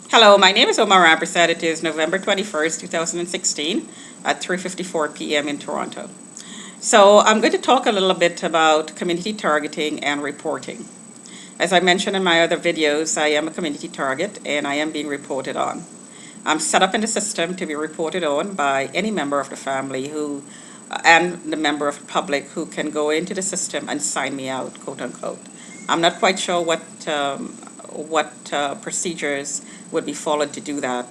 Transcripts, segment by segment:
Hello, my name is Omar Rampersad. It is November 21st, 2016 at 3:54 p.m. in Toronto. So I'm going to talk a little bit about community targeting and reporting. As I mentioned in my other videos, I am a community target and I am being reported on. I'm set up in the system to be reported on by any member of the family who and the member of the public who can go into the system and sign me out, quote unquote. I'm not quite sure what procedures would be followed to do that.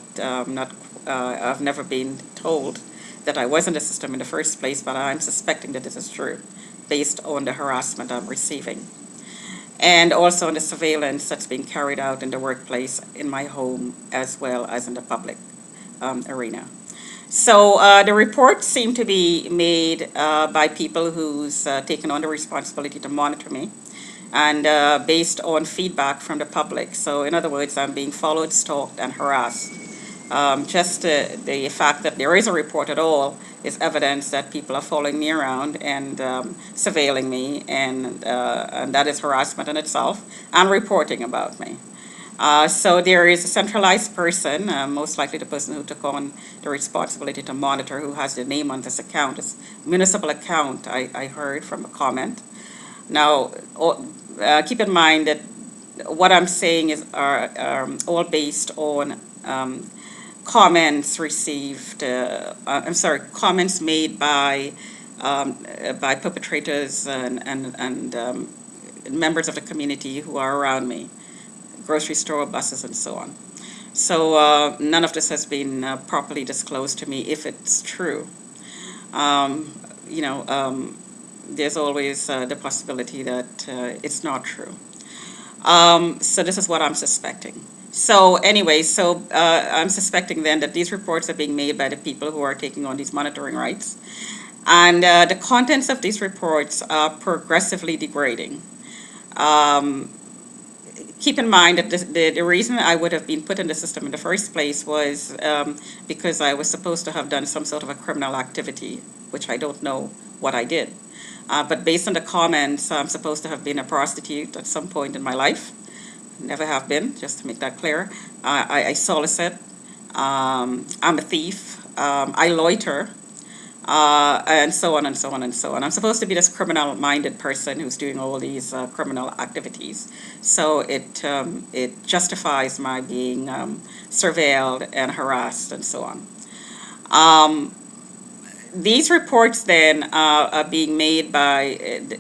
Not, I've never been told that I was in the system in the first place, but I'm suspecting that this is true based on the harassment I'm receiving. And also on the surveillance that's being carried out in the workplace, in my home, as well as in the public arena. So the reports seem to be made by people who's taken on the responsibility to monitor me and based on feedback from the public. So in other words, I'm being followed, stalked, and harassed. Just the fact that there is a report at all is evidence that people are following me around and surveilling me, and that is harassment in itself, and reporting about me. So there is a centralized person, most likely the person who took on the responsibility to monitor, who has the name on this account. It's a municipal account, I heard from a comment. Now, keep in mind that what I'm saying is are all based on comments received. Comments made by perpetrators and members of the community who are around me, grocery store, buses, and so on. So none of this has been properly disclosed to me, if it's true. Um, you know, there's always the possibility that it's not true. So this is what I'm suspecting. So anyway, I'm suspecting then that these reports are being made by the people who are taking on these monitoring rights. And the contents of these reports are progressively degrading. Um, Keep in mind that the reason I would have been put in the system in the first place was because I was supposed to have done some sort of a criminal activity, which I don't know what I did. But based on the comments, I'm supposed to have been a prostitute at some point in my life. Never have been, just to make that clear. I solicit. I'm a thief. I loiter. And so on and so on and so on. I'm supposed to be this criminal-minded person who's doing all these criminal activities. So it justifies my being surveilled and harassed and so on. These reports then are being made by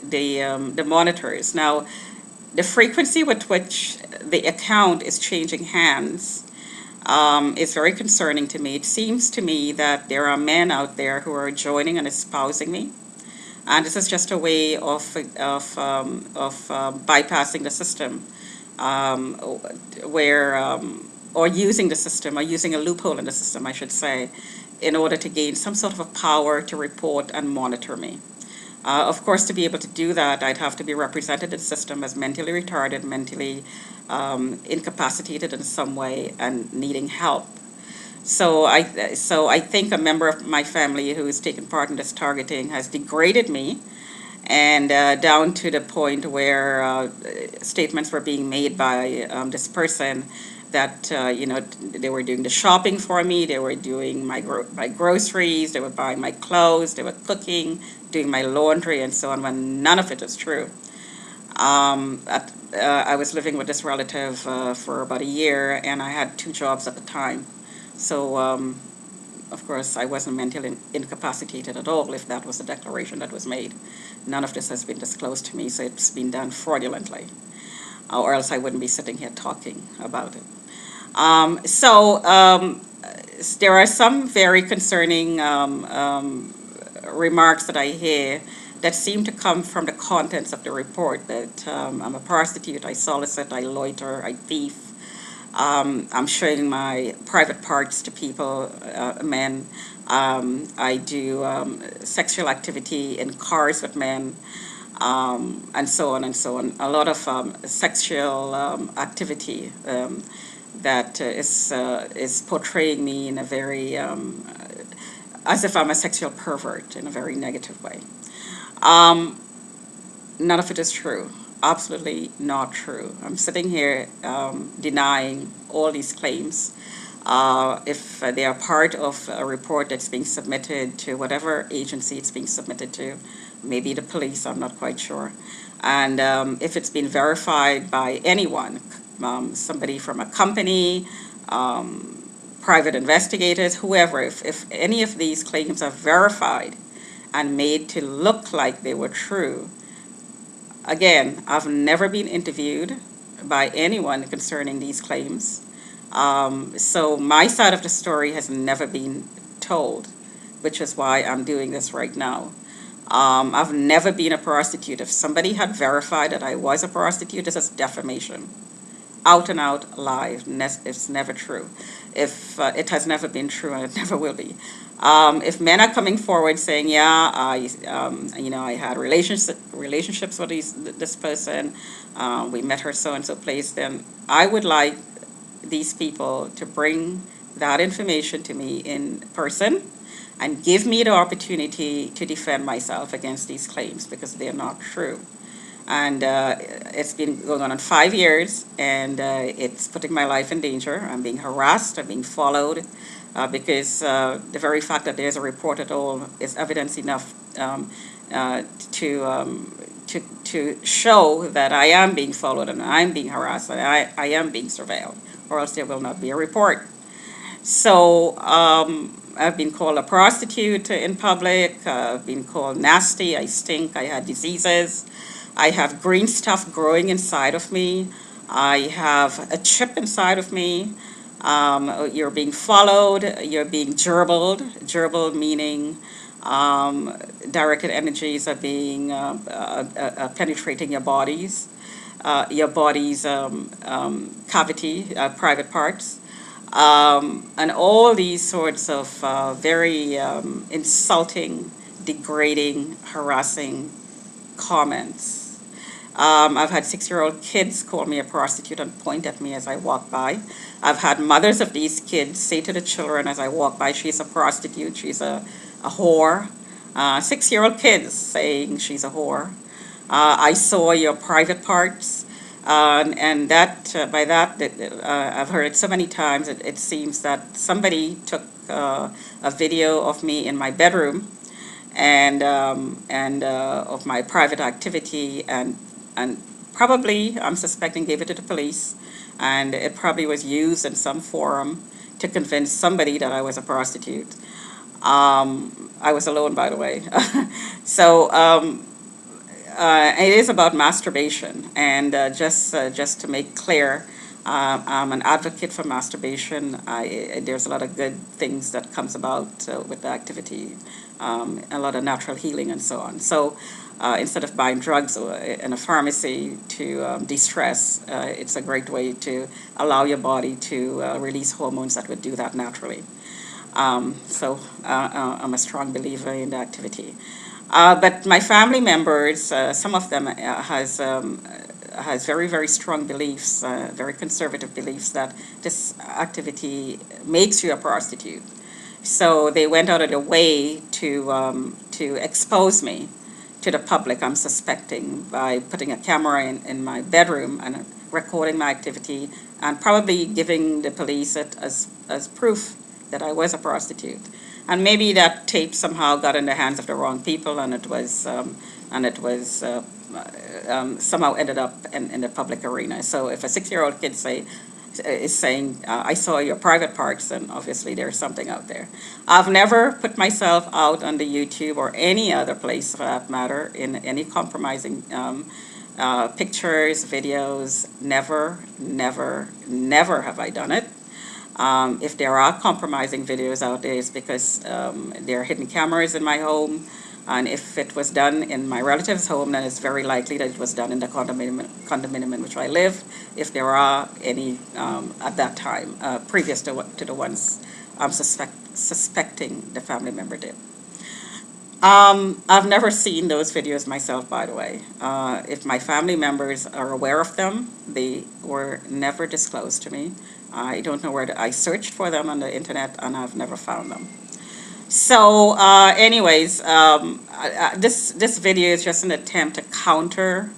the monitors. Now, the frequency with which the account is changing hands is very concerning to me. It seems to me that there are men out there who are joining and espousing me, and this is just a way of bypassing the system, where or using the system, or using a loophole in the system, I should say, in order to gain some sort of a power to report and monitor me. Of course, to be able to do that, I'd have to be represented in the system as mentally retarded, mentally incapacitated in some way, and needing help. So I think a member of my family who has taken part in this targeting has degraded me, and down to the point where statements were being made by this person that they were doing the shopping for me, they were doing my groceries, they were buying my clothes, they were cooking, doing my laundry, and so on. When none of it is true. I was living with this relative for about a year, and I had two jobs at the time. So, of course, I wasn't mentally incapacitated at all, if that was the declaration that was made. None of this has been disclosed to me, so it's been done fraudulently, or else I wouldn't be sitting here talking about it. There are some very concerning remarks that I hear that seem to come from the contents of the report, that I'm a prostitute, I solicit, I loiter, I thief, I'm showing my private parts to people, men. I do sexual activity in cars with men, and so on and so on. A lot of sexual activity that is portraying me in a very as if I'm a sexual pervert in a very negative way. None of it is true. absolutely not true. I'm sitting here denying all these claims. If they are part of a report that's being submitted to whatever agency it's being submitted to, maybe the police, I'm not quite sure. And if it's been verified by anyone, somebody from a company, private investigators, whoever, if any of these claims are verified and made to look like they were true, again, I've never been interviewed by anyone concerning these claims. So my side of the story has never been told, which is why I'm doing this right now. I've never been a prostitute. If somebody had verified that I was a prostitute, this is defamation. Out and out lie. It's never true. If it has never been true, and it never will be. If men are coming forward saying, "Yeah, I had relationships with this person, we met her so and so place," then I would like these people to bring that information to me in person and give me the opportunity to defend myself against these claims because they're not true. And it's been going on 5 years, and it's putting my life in danger. I'm being harassed, I'm being followed, because the very fact that there's a report at all is evidence enough to show that I am being followed and I'm being harassed and I am being surveilled, or else there will not be a report. So I've been called a prostitute in public. I've been called nasty. I stink. I had diseases. I have green stuff growing inside of me. I have a chip inside of me. You're being followed. You're being gerbled. Gerbled meaning directed energies are being penetrating your body's cavity, private parts. And all these sorts of very insulting, degrading, harassing comments. I've had 6-year-old kids call me a prostitute and point at me as I walk by. I've had mothers of these kids say to the children as I walk by, "She's a prostitute, she's a whore." 6-year-old kids saying she's a whore. I saw your private parts. And that by that, I've heard it so many times, it seems that somebody took a video of me in my bedroom and of my private activity and probably, I'm suspecting, gave it to the police, and it probably was used in some forum to convince somebody that I was a prostitute. I was alone, by the way. So it is about masturbation, and just to make clear, I'm an advocate for masturbation. There's a lot of good things that comes about with the activity, a lot of natural healing and so on. So instead of buying drugs in a pharmacy to de-stress, it's a great way to allow your body to release hormones that would do that naturally. So I'm a strong believer in the activity. But my family members, some of them has very, very strong beliefs, very conservative beliefs that this activity makes you a prostitute. So they went out of their way to expose me to the public, I'm suspecting, by putting a camera in my bedroom and recording my activity and probably giving the police it as proof that I was a prostitute. And maybe that tape somehow got in the hands of the wrong people, and it was somehow ended up in the public arena. So if a 6-year-old kid is saying, "I saw your private parts," then obviously there's something out there. I've never put myself out on the YouTube or any other place, for that matter, in any compromising pictures, videos. Never, never, never have I done it. If there are compromising videos out there, it's because there are hidden cameras in my home, and if it was done in my relative's home, then it's very likely that it was done in the condominium in which I live, if there are any at that time, previous to the ones I'm suspecting the family member did. I've never seen those videos myself, by the way. If my family members are aware of them, they were never disclosed to me. I don't know where I searched for them on the internet, and I've never found them. So, anyways, this video is just an attempt to counter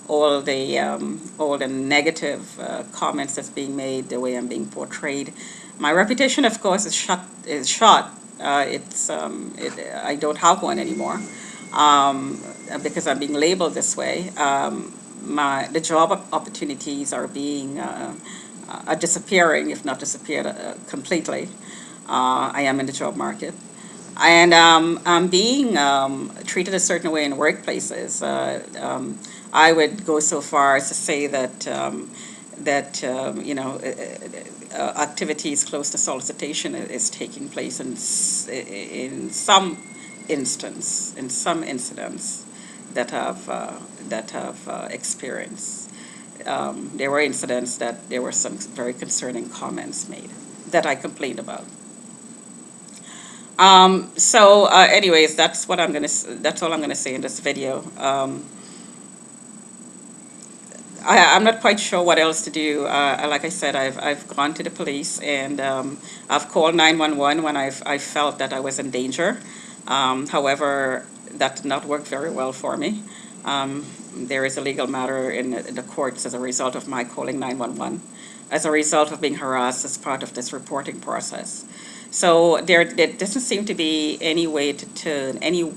all the negative comments that's being made, the way I'm being portrayed. My reputation, of course, is shot. I don't have one anymore, because I'm being labeled this way. The job opportunities are being are disappearing, if not disappeared completely. I am in the job market. And I'm being treated a certain way in workplaces. I would go so far as to say that activities close to solicitation is taking place in some in some incidents that have experienced. There were incidents that there were some very concerning comments made that I complained about. Anyways, that's all I'm gonna say in this video. I'm not quite sure what else to do. Like I said, I've gone to the police, and I've called 911 when I felt that I was in danger. However, that did not work very well for me. There is a legal matter in the courts as a result of my calling 911, as a result of being harassed as part of this reporting process. So there doesn't seem to be any way to turn any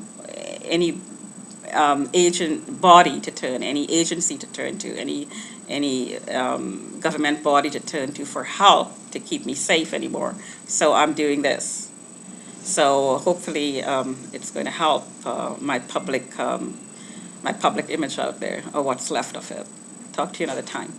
agent body to turn, any agency to turn to, any government body to turn to for help to keep me safe anymore. So I'm doing this. So hopefully it's going to help my public image out there, or what's left of it. Talk to you another time.